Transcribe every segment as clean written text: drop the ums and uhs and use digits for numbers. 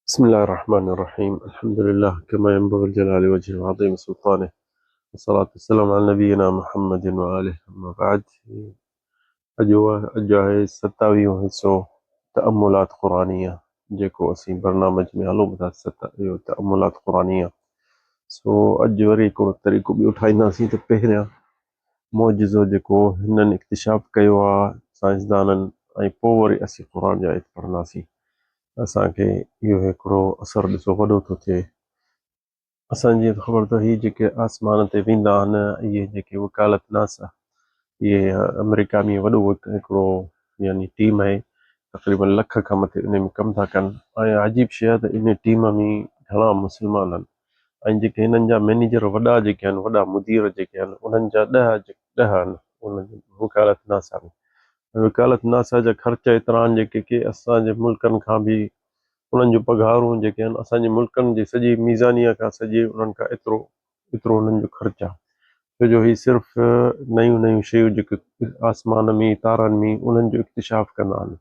بسم الله الرحمن الرحيم. الحمد لله كما ينبغي الجلال وجهه وعظيم سلطانه، والصلاة والسلام على نبينا محمد وآله. أما بعد، अॼु आहे 27 हिसो तअम्मुलात क़ुरानिया, जेको असीं बरनामज में हलूं था। इहो तअम्मुलात क़ुरानिया। अॼु वरी हिकिड़ो तरीक़ो ॿियो ठाहींदासीं त पहिरियां मौजिज़ो जेको हिननि इक्तिशाफ़ कयो आहे साइंसदाननि, ऐं पोइ वरी असीं क़ुर जा आयत पढ़ंदासीं। असांखे इहो हिकिड़ो असरु ॾिसो वॾो थो थिए। असांजी ख़बर त ही जेके आसमान ते वेंदा आहिनि, इहे जेके वकालत नासा, इहे अमेरिका में वॾो हिकिड़ो यानी टीम आहे। तक़रीबन 1,00,000 खां मथे इन में कमु था कनि। ऐं अजीब शइ आहे त इन टीम में घणा मुस्लमान आहिनि, ऐं जेके हिननि जा मैनेजर वॾा जेके आहिनि, वॾा मुदीर जेके आहिनि, उन्हनि जा 10 आहिनि उन वकालत नासा में। वकालत नासा जा ख़र्च एतिरा आहिनि जेके के असांजे मुल्कनि खां बि उन्हनि जूं पघारूं जेके आहिनि असांजे मुल्कनि जी सॼी मीज़ानिया खां सॼे उन्हनि खां एतिरो एतिरो उन्हनि जो ख़र्चु आहे। छो जो ही सिर्फ़ु नयूं नयूं शयूं जेके आसमान में तारनि में उन्हनि जो इक्तिशाफ़ कंदा आहिनि।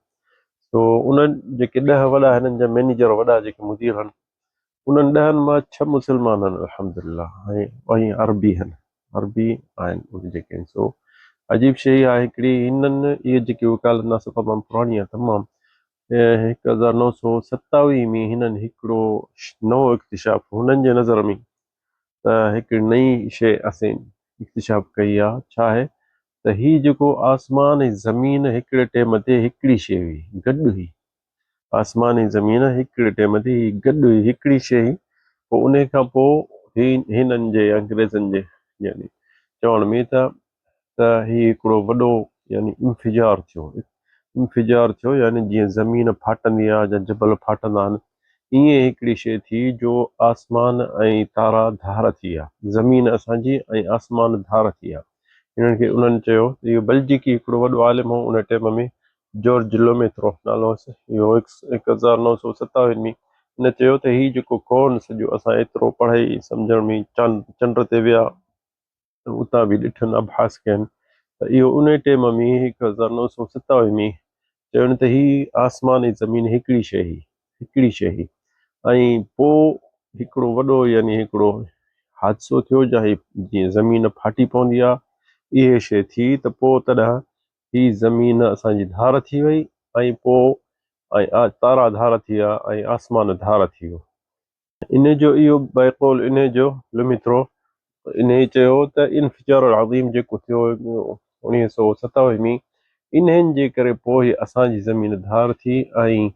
उन्हनि जेके 10 वॾा हिननि जा मैनेजर वॾा जेके मुदीर आहिनि, उन्हनि 10 मां 6 मुस्लमान आहिनि अल्हम्दुलिल्लाह, ऐं अरबी आहिनि, अरबी आहिनि उहे जेके आहिनि। अजीब शइ आहे हिकिड़ी, हिननि इहे जेके वकालत नासा तमामु पुराणी आहे, तमामु 1927 में हिननि हिकिड़ो नओं इक्तिशाफ़ हुननि जे नज़र में त हिकिड़ी नई शइ असीं इक्तिशाफ़ कई आहे। छा आहे त ही जेको आसमान ऐं ज़मीन हिकिड़े टाइम ते हिकिड़ी शइ हुई, गॾु हुई। आसमान ऐं ज़मीन हिकिड़े टाइम ते ही गॾु हुई, हिकिड़ी शइ हुई। पोइ उन खां पोइ हिननि जे अंग्रेज़नि जे यानी चवण में त ही हिकिड़ो वॾो यानी इंफिजार थियो, यानी जीअं ज़मीन फाटंदी आहे या जबल फाटंदा आहिनि, ईअं हिकिड़ी शइ थी जो आसमान ऐं तारा धार थी विया, ज़मीन असांजी ऐं आसमान धार थी विया। हिननि खे उन्हनि चयो, इहो बल्जिकी हिकिड़ो वॾो आलिम हो उन टाइम में, जॉर्ज लोमेथ्रो नालो हुअसि। इहो 1927 में हिन चयो त ही जेको कौन सॼो असां एतिरो पढ़ाई सम्झण में चंड ते विया, उतां बि ॾिठनि अभ्यास कयनि, त इहो उन टाइम में 1927 में चवनि त ही आसमान ऐं ज़मीन हिकिड़ी शइ हुई। ऐं पोइ हिकिड़ो वॾो यानी हिकिड़ो हादसो थियो, जंहिं जीअं ज़मीन फाटी पवंदी आहे इहे शइ थी, त पोइ तॾहिं ही ज़मीन असांजी धार थी वई, ऐं पोइ ऐं तारा धार थी विया ऐं आसमान धार थी वियो। इन जो इहो बैक़ौल इन जो लुमिथ्रो इन चयो त इन्फिजार अज़ीम जेको थियो 1927 में, इन्हनि जे करे पोइ असांजी ज़मीन धार थी। ऐं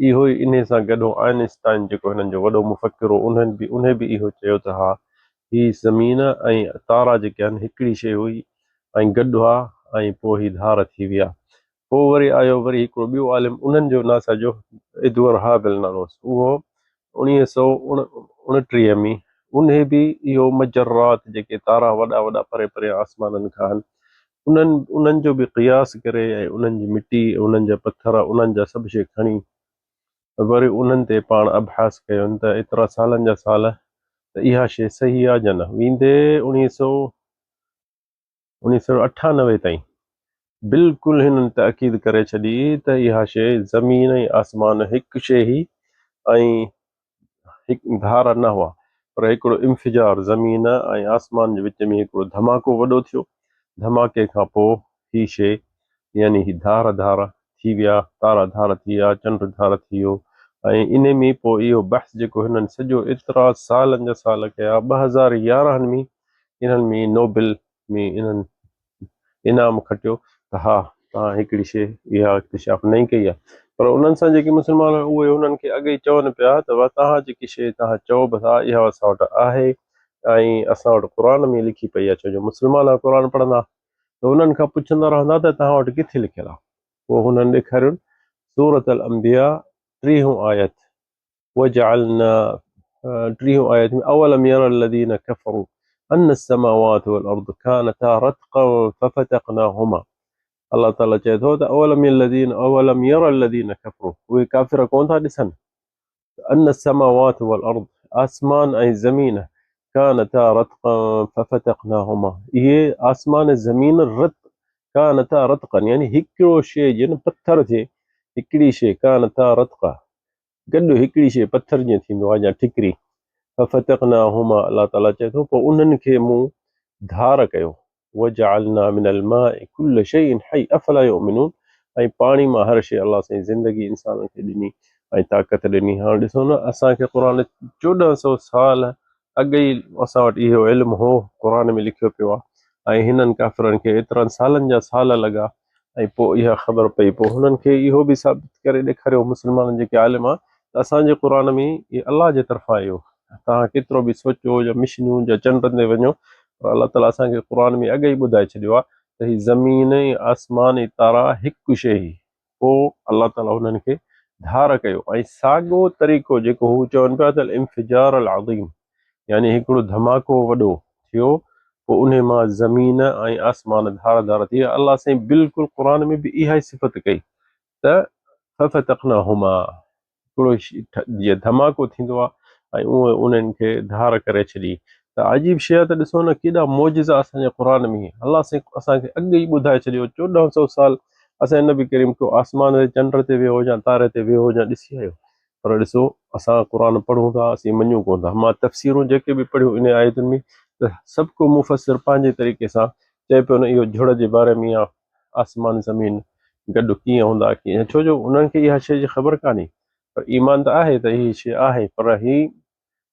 इहो ई इन सां गॾु आइंस्टाइन जेको हिननि जो वॾो मुफ़क्किर हो, उन्हें बि इहो चयो त हा, ही ज़मीन ऐं तारा जेके आहिनि हिकिड़ी शइ हुई ऐं गॾु आहे, ऐं पोइ ही धार थी विया। पोइ वरी आयो वरी हिकिड़ो ॿियो आलिम, उन्हनि जो नासा जो एडवर्ड हाबल नालो हुअसि। उहो 1929 में उन बि इहो मजरात जेके तारा वॾा वॾा परे परे आसमाननि खां आहिनि, उन्हनि जो बि क़ियास करे ऐं उन्हनि जी मिटी, उन्हनि जा पत्थर, उन्हनि जा सभु शइ खणी वरी उन्हनि ते पाण अभ्यास कयोनि त एतिरा सालनि जा साल त इहा शइ सही आहे या न। वेंदे 1998 ताईं बिल्कुलु हिननि ताक़ीद करे छॾी त इहा शइ ज़मीन ऐं आसमान हिकु शइ ही, ऐं हिकु धार न हुआ, पर हिकिड़ो इंफिजार ज़मीन ऐं आसमान जे विच में हिकिड़ो धमाको वॾो थियो। धमाके खां पोइ ही शइ यानी ही धार थी विया, तारा धार थी विया, चंड धार थी वियो। ऐं इन में पोइ इहो बहस जेको हिननि सॼो एतिरा सालनि जा साल कया, 2011 में इन्हनि में नोबेल में इन्हनि इनाम खटियो त हा, तव्हां हिकिड़ी शइ इहा इक्तिशाफ़ नई कई आहे। पर उन्हनि सां जेके मुस्लमान उहे उन्हनि खे अॻे चवनि पिया त तव्हां जेकी शइ तव्हां चओ बि था इहा असां वटि आहे, ऐं असां वटि क़ुर में लिखी पई आहे। छो जो मुस्लमान क़ुर पढ़ंदा त उन्हनि खां पुछंदा रहंदा त तव्हां वटि किथे लिखियलु आहे। पोइ हुननि ॾेखारियो सूरत अल अंबिया 30 आयत, वजअलना 30 आयत में अवलम यरल लज़ीना कफ़रू अन्न अस्समावाति वल अर्द कानता रत्क़न फफतक़नाहुमा। अल्लाह ताला चए थो त अवलम यरल लज़ीना कफ़रू, उहे काफ़िर कोन था ॾिसनि अन्न अस्समावाति वल अर्द, आसमान ऐं ज़मीन कानता रत्क़न फफतक़नाहुमा, इहे आसमान ज़मीन कानता रत्क़न यानी हिकिड़ो शइ जीअं पत्थर थिए, हिकिड़ी शइ कानता रत्क़ा गॾु हिकिड़ी शइ पथर जीअं थींदो आहे या ठिकरी फफ़तक़नाहुमा अलाह ताला चए थो पोइ उन्हनि खे मूं धार कयो वजअलना मिनल माइ कुल्ल शैइन हई अफला युमिनून ऐं पाणी मां हर शइ अलाह साईं ज़िंदगी इंसान खे ॾिनी ऐं ताक़त ॾिनी। हाणे ॾिसो न असांखे क़ुर 1400 साल अॻु ई असां वटि इहो इल्मु हो, क़ुर में लिखियो पियो आहे ऐं हिननि काफ़िरनि खे एतिरनि सालनि जा साल लॻा ऐं पोइ इहा ख़बर पई। पोइ हुननि खे इहो बि साबित करे ॾेखारियो मुस्लमाननि जेके आलिम आहे त असांजे क़ुर में इहे अलाह जे तरफ़ां आयो। तव्हां केतिरो बि सोचो या मिशनूं या चंड ते वञो पर अलाह ताला असांखे क़ुर में अॻु ई ॿुधाए छॾियो आहे त हीअ ज़मीन ऐं आसमान ऐं तारा हिकु शइ ई। पोइ अलाह ताला हुननि खे धार कयो ऐं साॻियो तरीक़ो जेको हू चवनि पिया त इन्फिजार अल अज़ीम यानी हिकिड़ो धमाको वॾो थियो पोइ उन मां ज़मीन ऐं आसमान धार धार थी विया। अलाह साईं बिल्कुलु क़ुर में बि इहा ई सिफ़त कई त फफ़तक़नाहुमा हिकिड़ो जीअं धमाको थींदो आहे ऐं उहे उन्हनि खे धार करे छॾी। त अजीब शइ आहे त ॾिसो न केॾा मौजिज़ा असांजे क़ुर में अलाह साईं असांखे अॻु ई ॿुधाए छॾियो। 1400 साल असांजे नबी करीम को आसमान ते चंड ते वियो या तारे ते वियो या ॾिसी आयो पर ॾिसो असां क़ुर पढ़ूं था असीं मञूं कोन था। मां तफ़सीरूं जेके बि पढ़ियूं इन आयतुनि में त सभु को मुफ़सिर पंहिंजे तरीक़े सां चए पियो न इहो झुड़ जे बारे में आहे, आसमान ज़मीन गॾु कीअं हूंदा कीअं, छो जो उन्हनि खे इहा शइ जी ख़बर कान्हे पर ईमान त आहे त हीअ शइ आहे पर ही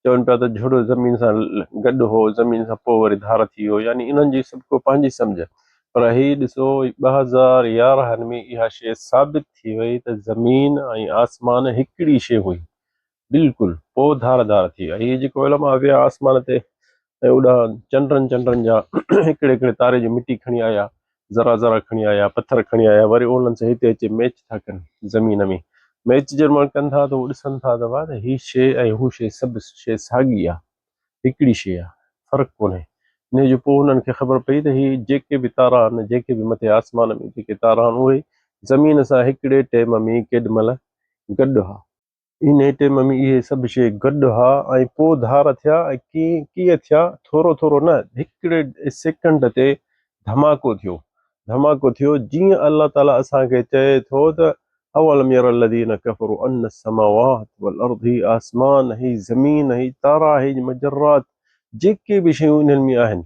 चवनि पिया त झुड़ ज़मीन सां गॾु हो, ज़मीन सां पोइ वरी धार थी वियो, यानी इन्हनि जी सभु को पंहिंजी सम्झ। पर ही ॾिसो 2011 में इहा शइ साबित थी वई त ज़मीन ऐं आसमान हिकिड़ी शइ हुई बिल्कुलु। पोइ धार धार थी विया। हीअ जेको इल्मु आहे विया आसमान ते ऐं ओॾा चंडनि जा हिकिड़े हिकिड़े तारे जी मिटी खणी आया, ज़रा ज़रा खणी आया, पथर खणी आया, वरी उन्हनि सां हिते अची मैच था कनि ज़मीन में। मैच जंहिं महिल कनि था त उहो ॾिसनि था त वाह हीअ शइ ऐं हू शइ सभु शइ साॻी आहे, हिकिड़ी शइ आहे, फ़र्क़ु कोन्हे। इन जो पोइ हुननि खे ख़बर पई त हीअ जेके बि तारा आहिनि जेके बि मथे आसमान में जेके तारा आहिनि उहे ज़मीन सां हिकिड़े टाइम में केॾी महिल गॾु हा। इन टाइम में इहे सभु शइ गॾु हा ऐं पोइ धार थिया ऐं कीअं थिया, थोरो थोरो न हिकिड़े सेकंड ते धमाको थियो। धमाको थियो जीअं अलाह ताला असांखे चए थो त अवलम यरल लज़ीन कफ़रू अन्न समावात वल अर्द, ही आसमान ही ज़मीन ही तारा ही मजरात जेके बि शयूं इन्हनि में आहिनि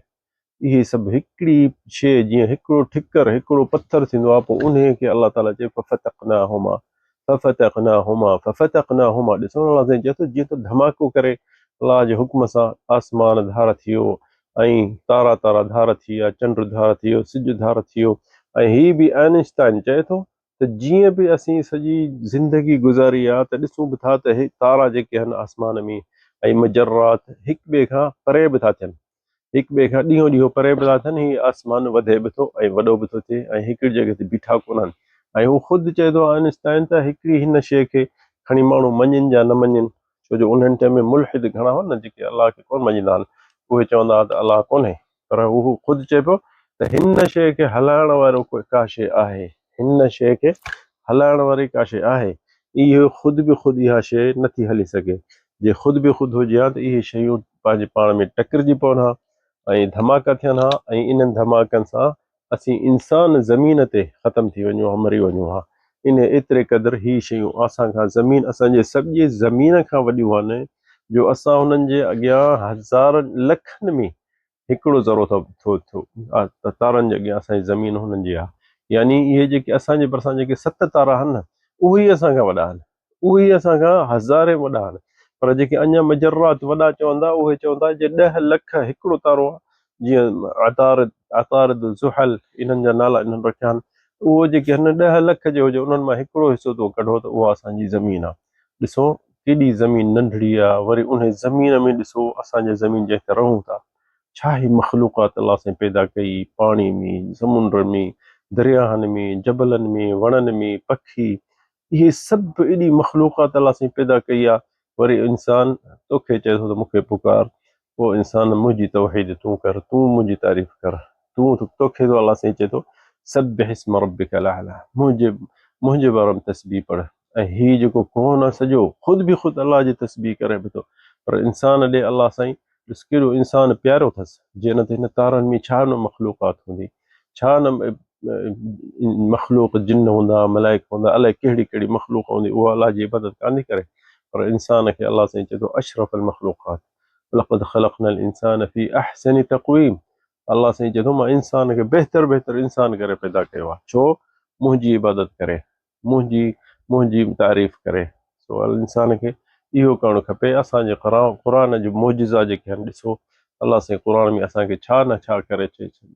इहे सभु हिकिड़ी शइ जीअं हिकिड़ो ठिकर हिकिड़ो पथर थींदो आहे पोइ उन खे अलाह ताला चए फफ़तक़नाहुमा फफ़तक़नाहुमा फफ़तक़नाहुमा। ॾिसो अलाह साईं चए थो जीअं त धमाको करे अलाह जे हुक्म सां आसमान धार थी वियो ऐं तारा तारा धार थी विया, चंड धार थी वियो, सिॼ धार थी वियो। ऐं हीअ बि आइंस्टाइन चए थो त जीअं बि असीं सॼी ज़िंदगी गुज़ारी आहे त ॾिसूं बि था त हे तारा जेके आहिनि आसमान में ऐं मजरात हिक ॿिए खां परे बि था थियनि, हिक ॿिए खां ॾींहों ॾींहों परे बि था थियनि। हीअ आसमान वधे बि थो ऐं वॾो बि थो थिए ऐं हिकिड़ी जॻह ते बीठा कोन आहिनि। ऐं हू ख़ुदि चए थो आइंस्टाइन त हिकिड़ी हिन शइ खे खणी माण्हू मञनि या न मञनि, छो जो उन्हनि टाइम में मुल्हिद घणा हुआ न जेके अलाह खे कोन मञंदा आहिनि, उहे चवंदा हुआ त अलाह कोन्हे। पर हू ख़ुदि चए पियो त हिन शइ खे हलाइण वारो का शइ आहे, हिन शइ खे हलाइण वारी का शइ आहे। इहो ख़ुदि बि ख़ुदि इहा शइ नथी हली सघे। जे ख़ुदि बि ख़ुदि हुजे हा त इहे शयूं पंहिंजे पाण में टकरिजी पवनि हा ऐं धमाका थियनि हा ऐं इन्हनि धमाकनि सां असीं इंसान ज़मीन ते ख़तमु थी वञूं हा, मरी वञूं हा। इन एतिरे क़दुरु ही शयूं असांखां ज़मीन असांजे सॼे ज़मीन खां वॾियूं आहिनि जो असां हुननि जे अॻियां हज़ारनि लखनि में हिकिड़ो ज़रो थियो तारनि जे अॻियां असांजी ज़मीन हुननि जी आहे। यानी इहे जेके असांजे भरिसां जेके 7 तारा आहिनि न उहे ई असांखां वॾा आहिनि, उहे ई असांखां हज़ारे वॾा आहिनि। पर जेके अञा मजरात वॾा चवंदा उहे चवंदा जे 10 लख हिकिड़ो तारो आहे, जीअं अतारिद ज़ुहल इन्हनि जा नाला इन्हनि रखिया आहिनि। उहो जेके आहिनि 10 लख जो हुजे उन्हनि मां हिकिड़ो हिसो तो कढो त उहा असांजी ज़मीन आहे। ॾिसो केॾी ज़मीन नंढड़ी आहे, वरी उन ज़मीन में ॾिसो असांजे ज़मीन जंहिं ते रहूं था छा ही मख़लूक़ात अलाह सां पैदा कई, पाणी में, समुंड में, दरियाहनि में, जबलनि में, वणनि में, पखी, इहे सभु एॾी मख़लूक़ात अलाह सां पैदा कई आहे। वरी इंसान तोखे चए थो त मूंखे पुकार, पोइ इंसान मुंहिंजी तौहीद तूं कर, तूं मुंहिंजी तारीफ़ कर, तोखे तो अलाह साईं चए थो सब्बिह इस्म रब्बिकल आला, मुंहिंजे बारे में तस्बीह पढ़। ऐं हीउ जेको कौन आहे सॼो ख़ुदि बि ख़ुदि अलाह जी तस्बीह करे बि थो। पर इंसान ॾे अलाह साईं ॾिस कहिड़ो इंसान प्यारो अथसि, जे न त हिन तारनि में छा न मख़लूक़ात हूंदी, छा न मख़लूक जिन हूंदा, मलाइक हूंदा, अलाए कहिड़ी कहिड़ी मख़लूक हूंदी, उहा अलाह जी इबादत कान थी करे। पर इंसान खे अलाह साईं चए थो अशरफ अल मखलूक़ात लक़द ख़लक़नल इंसान फ़ी अहसनि तक़वीम। अलाह साईं चए थो मां इंसान खे बहितर इंसान करे पैदा कयो आहे। छो? मुंहिंजी इबादत करे, मुंहिंजी मुंहिंजी तारीफ़ करे। सो इंसान खे इहो करणु खपे। असांजे क़ुरान जो मौजिज़ा जेके आहिनि, ॾिसो अलाह साईं क़ुरान में असांखे छा न छा करे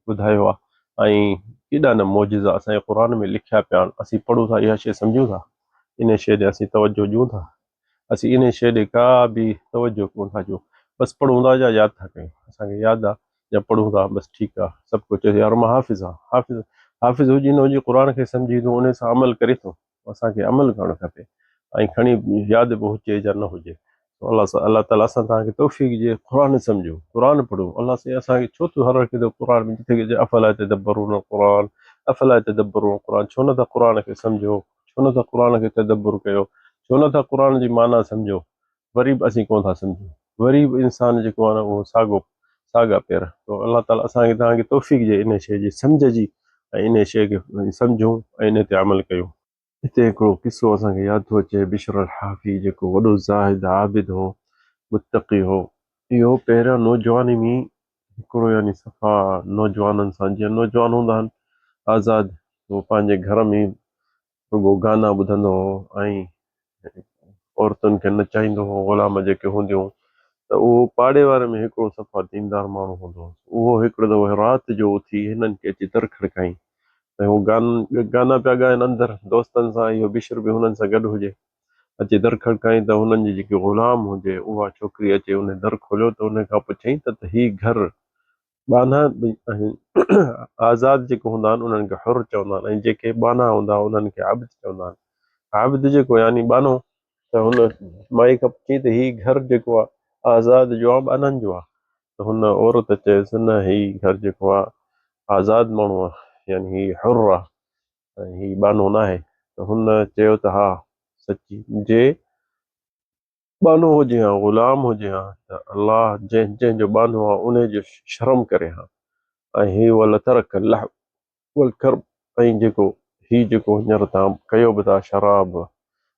ॿुधायो आहे, ऐं केॾा न मौजिज़ा असांजे क़ुरान में लिखिया पिया आहिनि। असीं पढ़ूं था, इहा शइ सम्झूं था, इन शइ ॾे असीं तवजो ॾियूं था? असीं इन शइ ॾे का बि तवजो कोन था ॾियूं। बसि पढ़ूं था या यादि था कयूं, असांखे यादि आहे या पढ़ूं था, बसि ठीकु आहे, सभु कुझु यार मां हाफ़िज़ आहे। हाफ़िज़ हुजी न हुजे, क़ुरान खे सम्झी थो, उन सां अमल करे थो, असांखे अमल करणु खपे। ऐं खणी यादि बि हुजे या न हुजे, अलाह ताला असां तव्हांखे तौफ़ीक़ ॾिए, क़ुरान सम्झो, क़ुरान पढ़ो। अलाह साईं असांखे छो थो हर वक़्तु क़ुरान में जिथे किथे अफ़ला यतदब्बरून क़ुरान, अफ़ला यतदब्बरून क़ुरान, छो नथा क़ुरान खे सम्झो, छो नथा क़ुरान खे तदब्बुर कयो, छो नथा क़ुरान जी माना सम्झो? वरी बि असीं कोन था सम्झूं, वरी बि इंसान जेको आहे न उहो साॻा पेर। तो अलाह ताला असांखे तव्हांखे तौफ़ीक़ ॾिए इन शइ जी सम्झ जी, ऐं इन शइ खे सम्झूं ऐं इन ते अमल कयूं। हिते हिकिड़ो किस्सो असांखे यादि थो अचे, बिशर अल हाफ़ी जेको वॾो ज़ाहिद आबिद हो, मुत्तक़ी हो, इहो पहिरियों नौजवानी में हिकिड़ो यानी सफ़ा नौजवाननि सां, जीअं नौजवान हूंदा आहिनि आज़ादु, उहो पंहिंजे घर में रुगो गाना ॿुधंदो हो ऐं औरतुनि खे नचाईंदो हो, ग़ुलाम जेके हूंदियूं। त उहो पाड़े वारे में हिकिड़ो सफ़ा दीनदार माण्हू हूंदो हो, उहो हिकिड़ो दफ़ो राति जो उथी हिननि खे अची दर खड़काई, ऐं हू गाना पिया ॻाइनि अंदरि दोस्तनि सां, इहो बिशर बि हुननि सां गॾु हुजे। अची दर खड़काई त हुननि जी जेकी ग़ुलाम हुजे उहा छोकिरी अचे, उन दर खोलियो त उन खां पुछई त ही घर बाना आज़ाद जेके हूंदा आहिनि उन्हनि खे हुर चवंदा आहिनि, ऐं जेके बाना हूंदा उन्हनि खे आबिद चवंदा आहिनि। आबिद जेको यानी बानो, त हुन माई खां पुछी त ही घर जेको आहे आज़ाद जो आहे बाननि जो आहे? त हुन औरत चयसि न, ही घर जेको आहे आज़ाद माण्हू आहे, यानी ही हुर आहे ऐं ही बानो न आहे। त हुन चयो त हा सची, जे बानो हुजे हा, ग़ुलाम हुजे हा, त अलाह जंहिंजो बानो आहे उन जो शर्म करे हा। ऐं ही वल तरक लह वल कर, ऐं जेको जेको हींअर तव्हां कयो बि था शराब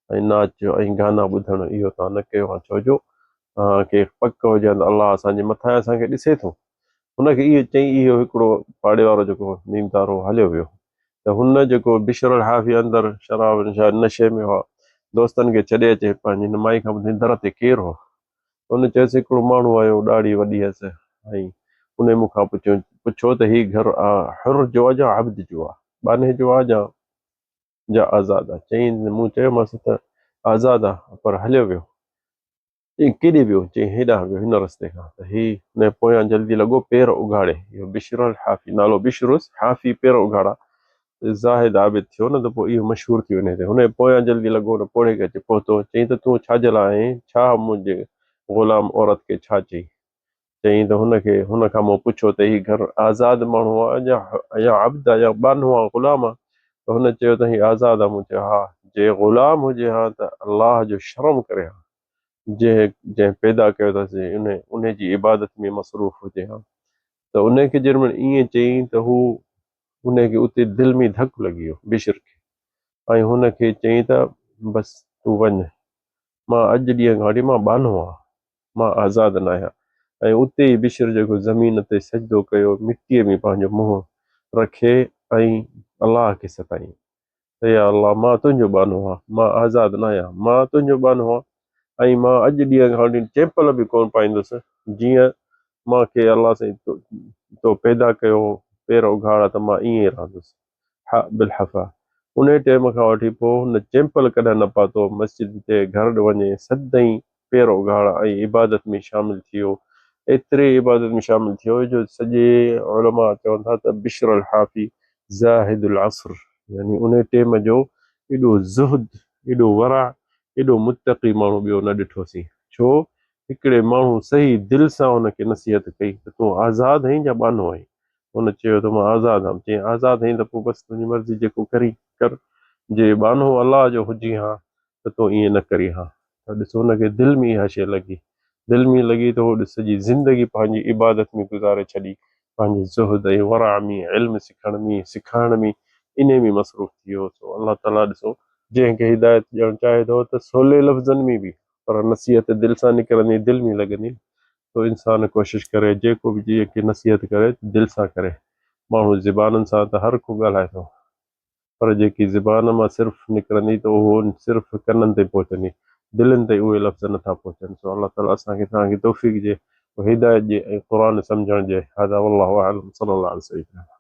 ऐं नाच ऐं गाना ॿुधणु, इहो तव्हां न कयो आहे, छो जो तव्हांखे पक हुजे त अलाह असांजे मथां असांखे ॾिसे थो। हुनखे इहो चई, इहो हिकिड़ो पाड़े वारो जेको नीमतारो हलियो वियो। त हुन जेको बिशर अल हाफ़ी अंदरि शराब नशे में हुआ, दोस्तनि खे छॾे अचे पंहिंजी माई खां पुछे दर ते केरु हो? हुन चयोसि हिकिड़ो माण्हू आयो, ॾाढ़ी वॾी हुअसि, ऐं उन मूंखां पुछो त ही घर हुर जो आहे या आबिद जो आहे, बाने जो आहे या आज़ाद आहे? चई मूं चयोमांसि त आज़ाद आहे, पर हलियो वियो। चई केॾे वियो? चई हेॾां वियो, हिन रस्ते खां। त ही न पोयां जल्दी लॻो पेर उघाड़े, इहो बिशर अल हाफ़ी, नालो बिशरुस, हाफ़ी पेर उघाड़ा, ज़ाहिद आबिद थियो न, त पोइ इहो मशहूरु थी वञे। हुन पोयां जल्दी लॻो न पोड़े खे अचे पहुतो, चई त तूं छाजे लाइ आहीं, छा मुंहिंजे ग़ुलाम औरत खे छा चई? चई त हुन खां मूं पुछो त ही घर आज़ाद माण्हू आहे या आबिद आहे या बानो आहे, ग़ुलाम आहे? त हुन चयो त ही आज़ाद आहे। मूं चयो हा, जे ग़ुलाम हुजे हा त अलाह जो शर्म करे हा, जंहिं पैदा कयो अथसि उन जी इबादत में मसरूफ़ हुजे हा। त उनखे जॾहिं ईअं चई त हू उनखे उते दिलि में धकु लॻी वियो बिशर खे, ऐं हुनखे चई त बसि तूं वञ, मां अॼु ॾींहं खां वठी मां बानो आहियां, मां आज़ाद न आहियां। ऐं उते ई बिशर जेको ज़मीन ते सजदो कयो, मिटीअ में पंहिंजो मुंहुं रखे ऐं अलाह खे सताईं त या अलाह, मां तुंहिंजो बानो आहियां, मां आज़ाद न आहियां, मां तुंहिंजो बानो आहियां, ऐं मां अॼु ॾींहं खां वठी चेपल बि कोन पाईंदुसि, जीअं मूंखे अलाह साईं तो पैदा कयो पेर उघाड़ा त मां ईअं ई रहंदुसि हा बिलहफ़ा। उन टाइम खां वठी पोइ हुन चेंपल कॾहिं न पातो, मस्जिद ते घर वञे सदाईं पेर उघाड़ा ऐं इबादत में शामिल थी वियो। एतिरे इबादत में शामिल थियो जो सॼे उलमा चवनि था त बिशर अल हाफ़ी ज़ाहिदुल असर, यानी उन टाइम जो एॾो ज़ुहद, एॾो वरा, एॾो मुत्तक़ी माण्हू ॿियो न ॾिठोसीं। छो? हिकिड़े माण्हू सही दिलि सां हुनखे नसीहत कई त तूं आज़ाद आहीं या बानो आहीं? हुन चयो त मां आज़ाद आहियां। चई आज़ाद आहीं त पोइ बसि तुंहिंजी मर्ज़ी जेको करी कर, जे बानो अलाह जो हुजी हा त तूं ईअं न करी हा। त ॾिसो हुनखे दिलि में इहा शइ लॻी, दिलि में लॻी त उहो सॼी ज़िंदगी पंहिंजी इबादत में गुज़ारे छॾी, पंहिंजे ज़ुहद ऐं वरा में, इल्म सिखण में, सिखाइण में, इन में मसरूफ़ थी वियो। अलाह ताला ॾिसो जंहिंखे हिदायत ॾियणु चाहे थो त सवले लफ़्ज़नि में बि पर नसीहत दिल सां निकिरंदी, दिल में लॻंदी। तो इंसान कोशिश करे जेको बि जीअं कि नसीहत करे दिल सां करे। माण्हू ज़बानुनि सां त हर को ॻाल्हाए थो, पर जेकी ज़बान मां सिर्फ़ु निकिरंदी त उहो सिर्फ़ु कननि ते पहुचंदी, दिलनि ते उहे लफ़्ज़ नथा पहुचनि। सो अलाह ताला असांखे तव्हांखे तौफ़ीक़ ॾिए, हिदायत ॾिए ऐं क़ुर सम्झण ॾिए। हज़ा वल्लाहु अअलम, सल्लल्लाहु अलैहि वसल्लम।